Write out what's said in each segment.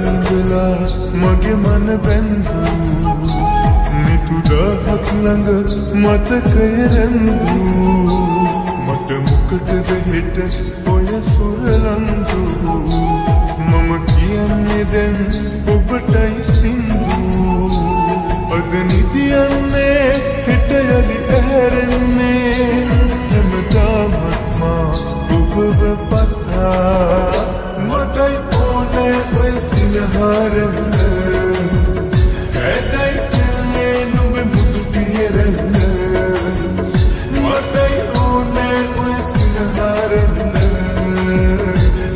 ඉඳලා මගේ මන බැඳු නිතුදහක් ළඟ මතකය රැඳු මට මොකටද හෙට ඔය සුරලන්දු මම කියන්නේ දැන් ඔබටයි සින්දු අද නිදියන්නේ හෙට යලි ඇරෙන්නේ හැමදාමත් මා ඔබව පතා මටයි ඕනේ ඔය සිනහරන්න හැදයි කියන්නේ නුඹ මුදු පිරන්න මටයි ඕනේ ඔය සිනහරන්න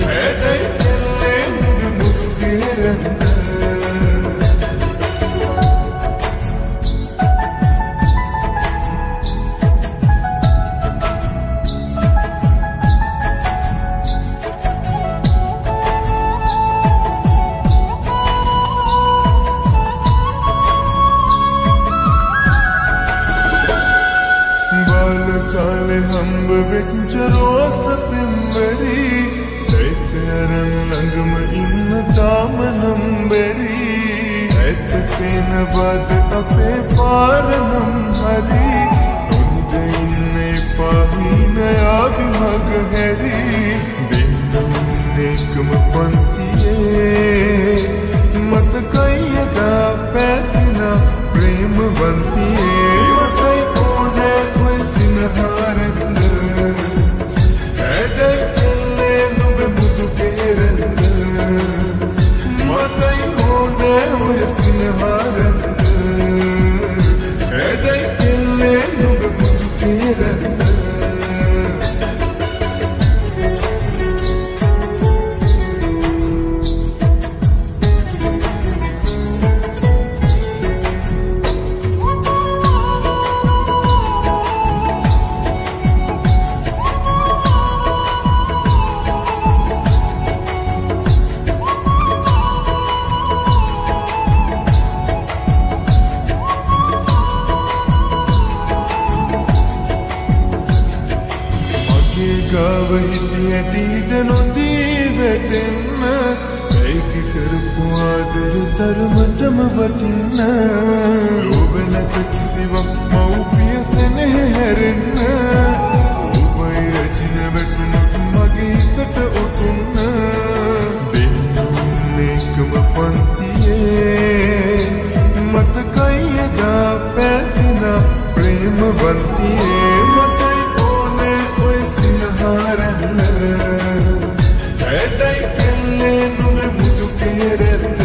හැදයි කියන්නේ නුඹ මුදු පිරන්න කාලේ හම්බ වෙච්ච රෝස පින්වරි ඒත් අරන් ළඟම ඉන්න තාම නම්බරි ඒත් තේන බද අපේ පාරනම් හරි ඔන්න ඉන්නේ පහින ආවි මග හැරි දෙන්නෙක්ම පන්තියේ මතකයි යදා පැසින ප්‍රේමවන්තියේ මතයි ඕනේ ඔය සිනහරන්න හැදයි කියන්නේ නුඹ මුදු පෙරන්න මතයි ඕනේ ඔය සිනහරන්න හැදයි කියන්නේ නුඹ මුදු පෙරන්න ගාව හිටියට නොදී වැටෙන්න ඒක කරපු ආදර තරමටම වටින්න ලෝභ නැත කිසිවක් මව්පිය සෙනෙහ හැරෙන්න ඔබයි රැජින වැටුණොත් මගේ හිසට ඔතුන්න දෙන්නෙක්ම පන්තියේ මතකයි එදා පැසින ප්‍රේමවන්තියේ මතයි ඕනේ ඔය සිනහරන්න හැදයි කියන්නේ නුඹ මුදු පෙරන්න